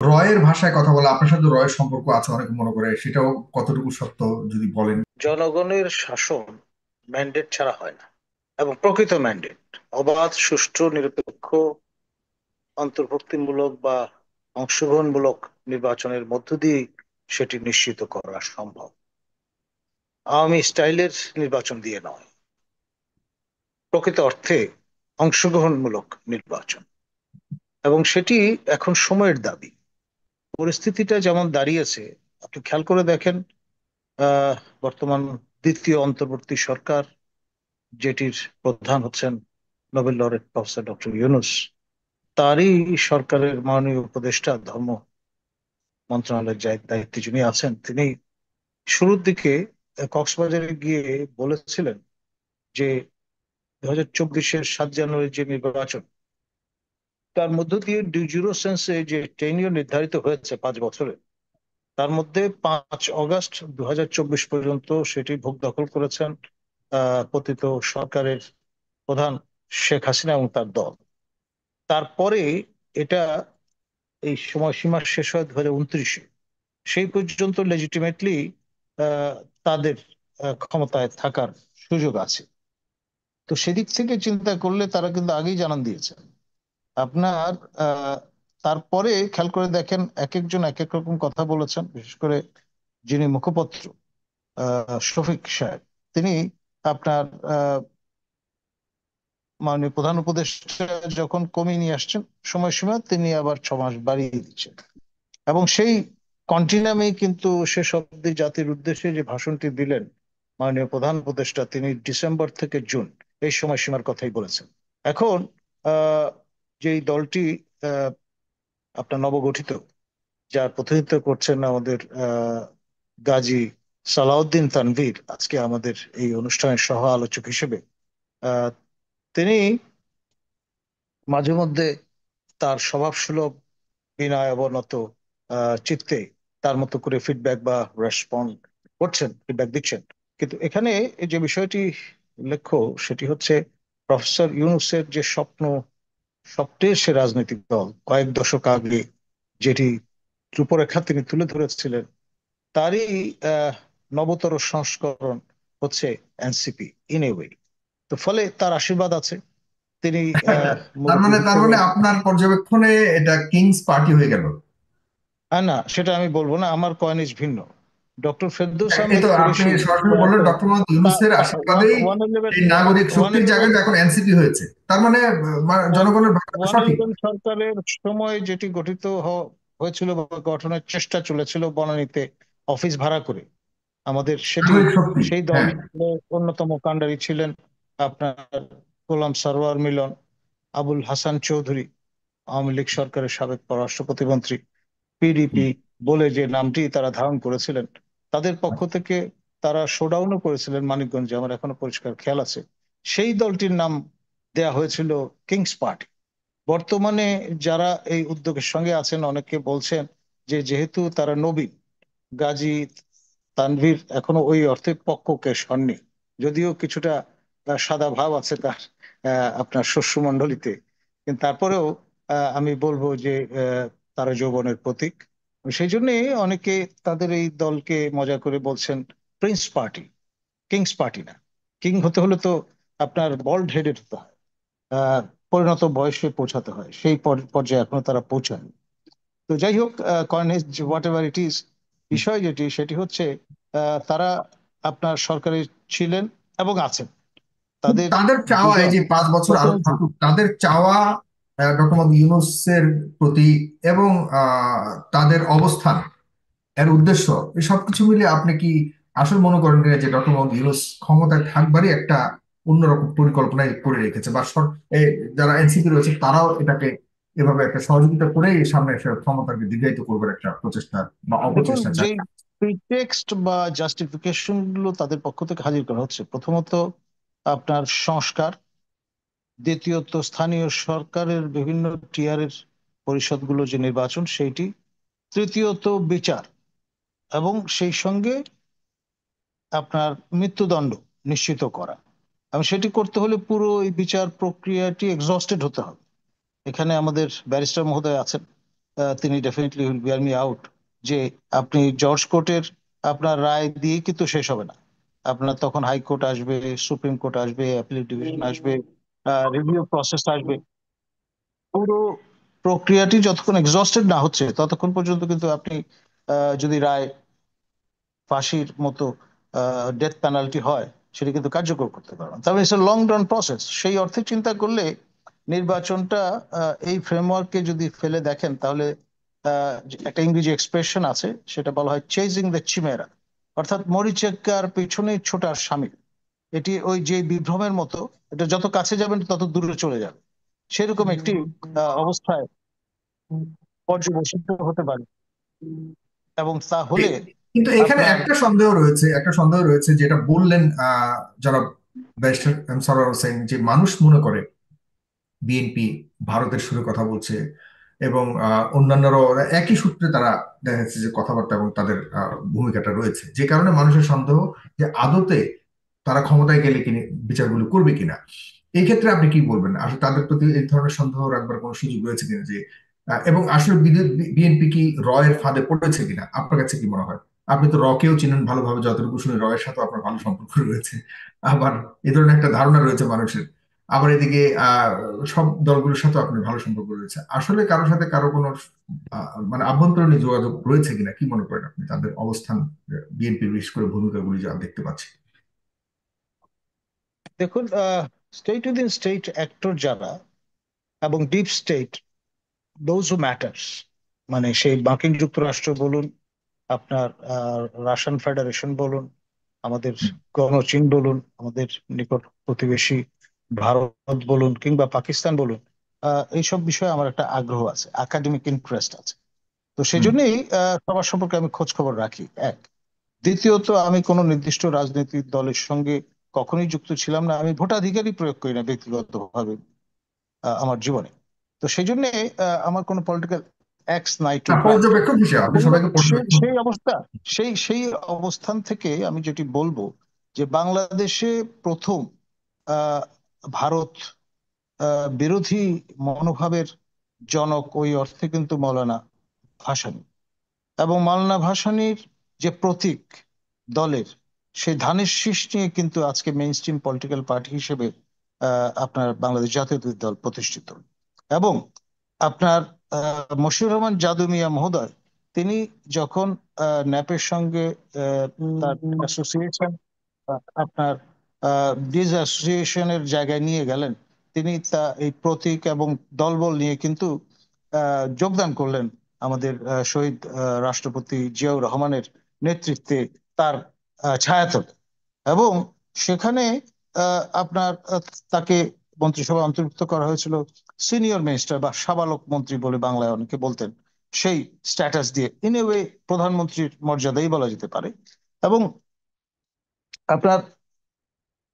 রয়ের ভাষায় কথা বলা, আপনার সাথে রয়ের সম্পর্ক আছে অনেকে মনে করে, সেটাও কতটুকু সত্য যদি বলেন। জনগণের শাসন ম্যান্ডেট ছাড়া হয় না, এবং প্রকৃত ম্যান্ডেট অবাধ, সুষ্ঠু, নিরপেক্ষ, অন্তর্ভুক্তিমূলক বা অংশগ্রহণমূলক নির্বাচনের মধ্য দিয়ে সেটি নিশ্চিত করা সম্ভব। আওয়ামী স্টাইলের নির্বাচন দিয়ে নয়, প্রকৃত অর্থে অংশগ্রহণমূলক নির্বাচন। এবং সেটি এখন সময়ের দাবি। পরিস্থিতিটা যেমন দাঁড়িয়েছে, আপনি খেয়াল করে দেখেন, আহ বর্তমান দ্বিতীয় অন্তর্বর্তী সরকার, যেটির প্রধান হচ্ছেন Nobel laureate professor doctor Yunus, তারই সরকারের মাননীয় উপদেষ্টা ধর্ম মন্ত্রণালয়ের দায়িত্বে যিনি আছেন, তিনি শুরুর দিকে কক্সবাজারে গিয়ে বলেছিলেন যে 2024-এর 7 জানুয়ারি যে নির্বাচন, তার মধ্য দিয়ে ডিউজিরো সেন্সে যে টেনিয়র নির্ধারিত হয়েছে 5 বছরের, তার মধ্যে 5 অগাস্ট 2024 পর্যন্ত সেটি ভোগ দখল করেছেন পতিত সরকারের প্রধান শেখ হাসিনা এবং তার দল। তারপরে এটা, এই সময়সীমা শেষ হয় 2029-এ। সেই পর্যন্ত লেজিটিমেটলি তাদের ক্ষমতায় থাকার সুযোগ আছে। তো সেদিক থেকে চিন্তা করলে তারা কিন্তু আগেই জানান দিয়েছেন আপনার। আহ, তারপরে খেয়াল করে দেখেন, এক একজন এক এক রকম কথা বলেছেন। বিশেষ করে যিনি মুখপত্র, শফিক সাহেব, তিনি আপনার মাননীয় প্রধান উপদেষ্টা যখন কমিয়ে নিয়ে আসছেন সময়সীমা, তিনি আবার 6 মাস বাড়িয়ে দিচ্ছেন। এবং সেই কন্টিনামেই কিন্তু শেষ অব্দি জাতির উদ্দেশ্যে যে ভাষণটি দিলেন মাননীয় প্রধান উপদেষ্টা, তিনি ডিসেম্বর থেকে জুন এই সময়সীমার কথাই বলেছেন। এখন আহ যেই দলটি আহ আপনার নবগঠিত, যার প্রতিনিধিত্ব করছেন আমাদের গাজী সালাউদ্দিন তানভীর, আজকে আমাদের এই অনুষ্ঠানের সহ আলোচক হিসেবে, আহ, তিনি মাঝে মধ্যে তার স্বভাবসুলভ বিনয় অবনত চিত্তে তার মতো করে ফিডব্যাক বা রেসপন্ড করছেন, ফিডব্যাক দিচ্ছেন। কিন্তু এখানে এই যে বিষয়টি উল্লেখ্য, সেটি হচ্ছে প্রফেসর ইউনূসের যে স্বপ্ন, সবচেয়ে সে রাজনৈতিক দল কয়েক দশক আগে যেটি রূপরেখা তিনি তুলে ধরেছিলেন, তারই আহ, নবতর সংস্করণ হচ্ছে এনসিপি ইন এ ওয়ে। তো ফলে তার আশীর্বাদ আছে। তিনি তার মুরব্বী মানে তার হিসেবে। মানে আপনার পর্যবেক্ষণে এটা কিংস পার্টি হয়ে গেল। না, সেটা আমি বলবো না, আমার কয়নিজ ভিন্ন। ডক্টর ফেরদৌস এই আহমেদ তো আপনি কুরেশি সরাসরি বললেন, প্রয়াত, ডক্টর মোহাম্মদ ইউনূসের ওয়ান আশীর্বাদেই ওয়ান ইলেভেন এই নাগরিক ওয়ান শক্তির ইলেভেন জায়গাটা এখন এনসিপি হয়েছে। তার মানে জনগণের ভাবনা ওয়ান সঠিক। ইলেভেন সরকারের সময় যেটি গঠিত হয়েছিল বা গঠনের চেষ্টা চলেছিল বনানীতে অফিস ভাড়া করে, আমাদের সেটি, নাগরিক শক্তি, সেই হ্যাঁ। দলের অন্যতম কাণ্ডারি ছিলেন আপনার গোলাম সারোয়ার মিলন, আবুল হাসান চৌধুরী, আওয়ামী লীগ সরকারের সাবেক পররাষ্ট্র প্রতিমন্ত্রী। পিডিপি বলে যে নামটি তারা ধারণ করেছিলেন, তাদের পক্ষ থেকে তারা শোডাউনও করেছিলেন মানিকগঞ্জে, আমার এখনো পরিষ্কার খেয়াল আছে। সেই দলটির নাম দেয়া হয়েছিল কিংস পার্টি। বর্তমানে যারা এই উদ্যোগের সঙ্গে আছেন, অনেকে বলছেন যে যেহেতু তারা নবীন, গাজী তানভীর এখনো ওই অর্থে পক্ককে সননি, যদিও কিছুটা সাদা ভাব আছে তার আপনার শ্বশ্রুমণ্ডলীতে, কিন্তু তারপরেও আমি বলবো যে তারা যৌবনের প্রতীক। সেই জন্যে অনেকে তাদের এই দলকে মজা করে বলছেন প্রিন্স পার্টি, কিংস পার্টি না। কিং হতে হলে তো আপনার বল্ড হেডেড হতে হয়, আহ পরিণত বয়সে পৌঁছাতে হয়, সেই পর্যায়ে এখনো তারা পৌঁছায়নি। তো যাই হোক, কর্নেজ হোয়াট এভার ইট ইজ, বিষয় যেটি সেটি হচ্ছে তারা আপনার সরকারে ছিলেন এবং আছেন। তাদের তাদের চাওয়া এই দুজন যে 5 বছর আরো প্রতিনিধি। থাকুক, তাদের চাওয়া ডক্টর মোহাম্মদ ইউনূসের প্রতি, এবং তাদের অবস্থান, এর উদ্দেশ্য, এই সবকিছু মিলে আপনি কি আসলে মনে করেন কিনা যে ডক্টর মোহাম্মদ ইউনূস ক্ষমতায় থাকবারই একটা অন্যরকম পরিকল্পনায় করে রেখেছে, বা এই যারা এনসিপি রয়েছে তারাও এটাকে এভাবে একটা সহযোগিতা করে সামনে এসে ক্ষমতাকে দীর্ঘায়িত করবার একটা প্রচেষ্টা বা দেখুন, অপচেষ্টা যে চায়? প্রিটেক্সট বা জাস্টিফিকেশন গুলো তাদের পক্ষ থেকে হাজির করা হচ্ছে, প্রথমত আপনার সংস্কার, দ্বিতীয়ত স্থানীয় সরকারের বিভিন্ন টিয়ারের পরিষদগুলো যে নির্বাচন সেইটি, তৃতীয়ত বিচার, এবং সেই সঙ্গে আপনার মৃত্যুদণ্ড নিশ্চিত করা। এবং সেটি করতে হলে পুরো এই বিচার প্রক্রিয়াটি এক্সস্টেড হতে হবে। এখানে আমাদের ব্যারিস্টার মহোদয় আছেন, তিনি definitely will bear me out, যে আপনি জর্জ কোর্টের আপনার রায় দিয়ে কিন্তু শেষ হবে না। আপনার তখন হাইকোর্ট আসবে, সুপ্রিম কোর্ট আসবে, অ্যাপিলেট ডিভিশন আসবে, রিভিউ প্রসেস আসবে। পুরো প্রক্রিয়াটি যতক্ষণ এক্সস্টেড না হচ্ছে ততক্ষণ পর্যন্ত কিন্তু আপনি যদি রায় ফাঁসির মতো ডেথ পেনাল্টি হয়, সেটা কিন্তু কার্যকর করতে পারবেন। তার মানে ইটস লং রান প্রসেস। সেই অর্থে চিন্তা করলে নির্বাচনটা এই ফ্রেমওয়ার্কে যদি ফেলে দেখেন, তাহলে যে একটা ইংরেজি এক্সপ্রেশন আছে, সেটা বলা হয় চেজিং দ্য চিমেরা, অর্থাৎ মরিচেকার পিছনে ছোটার সামিল। এটি ওই যে বিভ্রমের মতো, এটা যত কাছে যাবেন তত দূরে চলে যাবে, সেরকম একটি অবস্থায় পর্যবসিত হতে পারে। এবং তা হলে কিন্তু এখানে আপনার একটা সন্দেহ রয়েছে যেটা বললেন যারা ব্যারিস্টার এম সরোয়ার হোসেন, যে মানুষ মনে করে বিএনপি ভারতের সুরে কথা বলছে, এবং অন্যান্যরাও ওরা একই সূত্রে তারা দেখা যাচ্ছে যে কথাবার্তা এবং তাদের ভূমিকাটা রয়েছে, যে কারণে মানুষের সন্দেহ যে আদতে তারা ক্ষমতায় গেলে কিনা বিচারগুলো করবে কিনা। এই ক্ষেত্রে আপনি কি বলবেন, আসলে তাদের প্রতি এই ধরনের সন্দেহ রাখবার কোনো সুযোগ রয়েছে কিনা, যে এবং আসলে বিএনপি কি রয়ের ফাঁদে পড়েছে কিনা, আপনার কাছে কি মনে হয়? আপনি তো রকেও চিনেন ভালোভাবে, যতটুকু শুনে রয়ের সাথে আপনার ভালো সম্পর্ক রয়েছে। আবার এই ধরনের একটা ধারণা রয়েছে মানুষের। আবার এদিকে সব দলগুলোর সাথে আপনার ভালো সম্পর্ক রয়েছে, আসলে কারোর সাথে কারো কোনো মানে আভ্যন্তরীণ যোগাযোগ রয়েছে কিনা, কি মনে করেন আপনি তাদের অবস্থান, বিএনপির বিশেষ করে ভূমিকাগুলি যা দেখতে পাচ্ছি? দেখুন, স্টেট উইদিন স্টেট অ্যাক্টর যারা এবং deep state, those who matters, মানে সেই মার্কিন যুক্তরাষ্ট্র বলুন, আপনার রাশিয়ান ফেডারেশন বলুন, আমাদের গণচীন বলুন, আমাদের নিকট প্রতিবেশী ভারত বলুন, কিংবা পাকিস্তান বলুন, এইসব বিষয়ে আমার একটা আগ্রহ আছে, একাডেমিক ইন্টারেস্ট আছে। তো সেই হুম। জন্যই সবার সম্পর্কে আমি খোঁজ খবর রাখি, এক। দ্বিতীয়ত, আমি কোনো নির্দিষ্ট রাজনৈতিক দলের সঙ্গে কখনোই যুক্ত ছিলাম না, আমি ভোটাধিকারই প্রয়োগ করি না ব্যক্তিগতভাবে আমার জীবনে। তো সেই জন্য আমার কোনো পলিটিক্যাল এক্স নাই টু না, গ্রান্ট। পর্যবেক্ষক হিসেবে আপনি এবং সবাইকে সেই পর্যবেক্ষক। সেই অবস্থা, সেই অবস্থান থেকে আমি যেটি বলবো, যে বাংলাদেশে প্রথম আহ, ভারত বিরোধী মনোভাবের জনক ওই অর্থে কিন্তু মৌলানা ভাসানী। এবং মাওলানা ভাসানীর যে প্রতীক দলের, সেই ধানের শীষ নিয়ে কিন্তু আজকে মেইন স্ট্রিম পলিটিক্যাল পার্টি হিসেবে আপনার বাংলাদেশ জাতীয়তাবাদী দল প্রতিষ্ঠিত। এবং আপনার মশিউর রহমান যাদু মিয়া মহোদয়, তিনি যখন ন্যাপের সঙ্গে তার অ্যাসোসিয়েশন, আপনার ডিজ অ্যাসোসিয়েশনের জায়গায় নিয়ে গেলেন, তিনি তা এই প্রতীক এবং দলবল নিয়ে কিন্তু যোগদান করলেন আমাদের শহীদ রাষ্ট্রপতি জিয়াউর রহমানের নেতৃত্বে, তার ছায়াতলে। এবং সেখানে আপনার তাকে মন্ত্রিসভায় অন্তর্ভুক্ত করা হয়েছিল সিনিয়র মিনিস্টার বা সাবালক মন্ত্রী বলে বাংলায় অনেকে বলতেন, সেই স্ট্যাটাস দিয়ে, ইন এ ওয়ে প্রধানমন্ত্রীর মর্যাদাই বলা যেতে পারে। এবং আপনার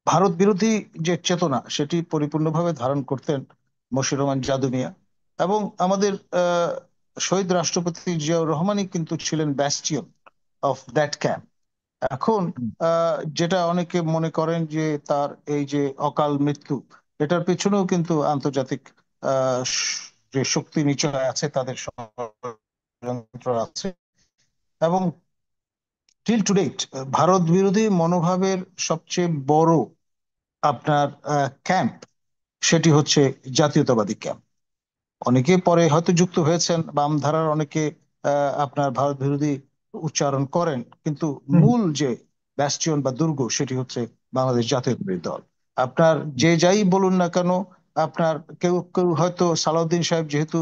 ভারত বিরোধী যে চেতনা, সেটি পরিপূর্ণভাবে ধারণ করতেন মশিউর রহমান যাদু মিয়া। এবং আমাদের শহীদ রাষ্ট্রপতি জিয়াউর রহমানই কিন্তু ছিলেন ব্যাস্টিয়ন অফ দ্যাট ক্যাম্প। এখন যেটা অনেকে মনে করেন যে তার এই যে অকাল মৃত্যু, এটার পেছনেও কিন্তু আন্তর্জাতিক যে শক্তি নিচয় আছে, তাদের ষড়যন্ত্র আছে। এবং টিল টু ডেট ভারত বিরোধী মনোভাবের সবচেয়ে বড় আপনার ক্যাম্প, সেটি হচ্ছে জাতীয়তাবাদী ক্যাম্প। অনেকে পরে হয়তো যুক্ত হয়েছেন বাম ধারার অনেকে, আপনার ভারত বিরোধী উচ্চারণ করেন, কিন্তু হুম। মূল যে ব্যাস্টিয়ন বা দুর্গ, সেটি হচ্ছে বাংলাদেশ জাতীয়তাবাদী দল। আপনার যে যাই বলুন না কেন, আপনার কেউ কেউ হয়তো সালাউদ্দিন সাহেব যেহেতু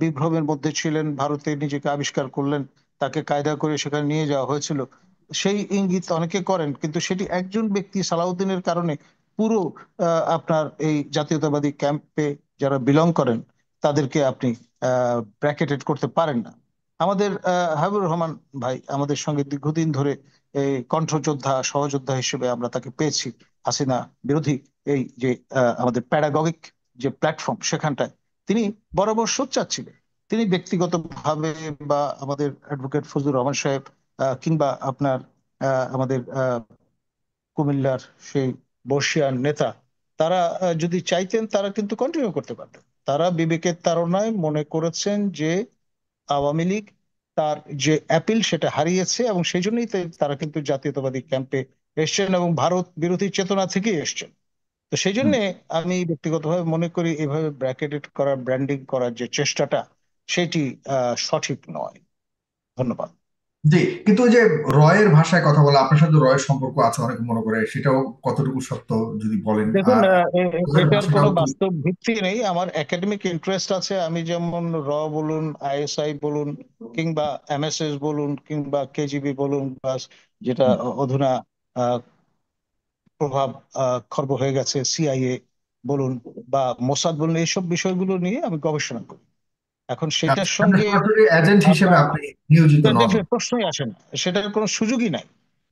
বিভ্রমের মধ্যে ছিলেন, ভারতে নিজেকে আবিষ্কার করলেন, তাকে কায়দা করে সেখানে নিয়ে যাওয়া হয়েছিল, সেই ইঙ্গিত অনেকে করেন, কিন্তু সেটি একজন ব্যক্তি সালাউদ্দিনের কারণে পুরো আপনার এই জাতীয়তাবাদী ক্যাম্পে যারা বিলং করেন, তাদেরকে আপনি ব্র্যাকেটেড করতে পারেন না। আমাদের হাবিবুর রহমান ভাই আমাদের সঙ্গে দীর্ঘদিন ধরে এই কণ্ঠযোদ্ধা, সহযোদ্ধা হিসেবে আমরা তাকে পেয়েছি হাসিনা বিরোধী এই যে আমাদের প্যাডাগগিক যে প্ল্যাটফর্ম, সেখানটায় তিনি বরাবর সোচ্চার ছিলেন। তিনি ব্যক্তিগতভাবে বা আমাদের অ্যাডভোকেট ফজলুর রহমান সাহেব, কিংবা আপনার আমাদের কুমিল্লার সেই বর্ষিয়ান নেতা, তারা যদি চাইতেন তারা কিন্তু কন্টিনিউ করতে পারতেন। তারা বিবেকের তাড়নায় মনে করেছেন যে আওয়ামী লীগ তার যে অ্যাপিল সেটা হারিয়েছে, এবং সেই জন্যই তারা কিন্তু জাতীয়তাবাদী ক্যাম্পে এসছেন এবং ভারত বিরোধী চেতনা থেকেই এসছেন। তো সেই জন্য হুম। আমি ব্যক্তিগতভাবে মনে করি এভাবে ব্র্যাকেটেড করা, ব্র্যান্ডিং করার যে চেষ্টাটা, সেটি সঠিক নয়। ধন্যবাদ। জি, কিন্তু ওই যে রয়ের ভাষায় কথা বলা, আপনার সাথে রয়ের সম্পর্ক আছে অনেকে মনে করে, সেটাও কতটুকু সত্য যদি বলেন। দেখুন, ওদের এটার কোনো ভাষাটাও তো। বাস্তব ভিত্তি নেই। আমার একাডেমিক ইন্টারেস্ট আছে। আমি যেমন বলুন, আইএসআই বলুন, কিংবা এমএসএস বলুন, কিংবা কেজিবি বলুন, বা যেটা হুম। অধুনা আহ, প্রভাব খর্ব হয়ে গেছে সিআইএ বলুন, বা মোসাদ বলুন, এইসব বিষয়গুলো নিয়ে আমি গবেষণা করি। এখন সেটার আচ্ছা, মানে সঙ্গে সরাসরি এজেন্ট হিসেবে আপনার আপনি নিয়োজিত নন। প্রশ্নই আসে না, সেটার কোনো সুযোগই নাই।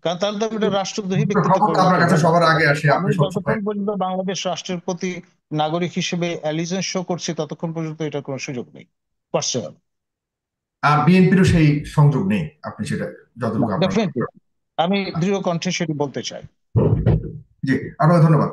কারণ তাহলে তো আমি কিন্তু একটা রাষ্ট্রদ্রোহী গুপ্ত ব্যক্তিতে খবর তো পরিণত আপনার কাছে হব। সবার আগে আসে, আমি আপনি সবসময়। যতক্ষণ পর্যন্ত বাংলাদেশ রাষ্ট্রের প্রতি নাগরিক হিসেবে অ্যালিজেন্স শো করছি, ততক্ষণ পর্যন্ত এটার কোনো সুযোগ নেই পার্সোনাল। আর বিএনপিরও সেই সংযোগ নেই, আপনি সেটা না, যতটুকু আপনার। ডেফিনেটলি আমি দৃঢ় কণ্ঠে সেটি বলতে চাই। জি, আপনাকে ধন্যবাদ।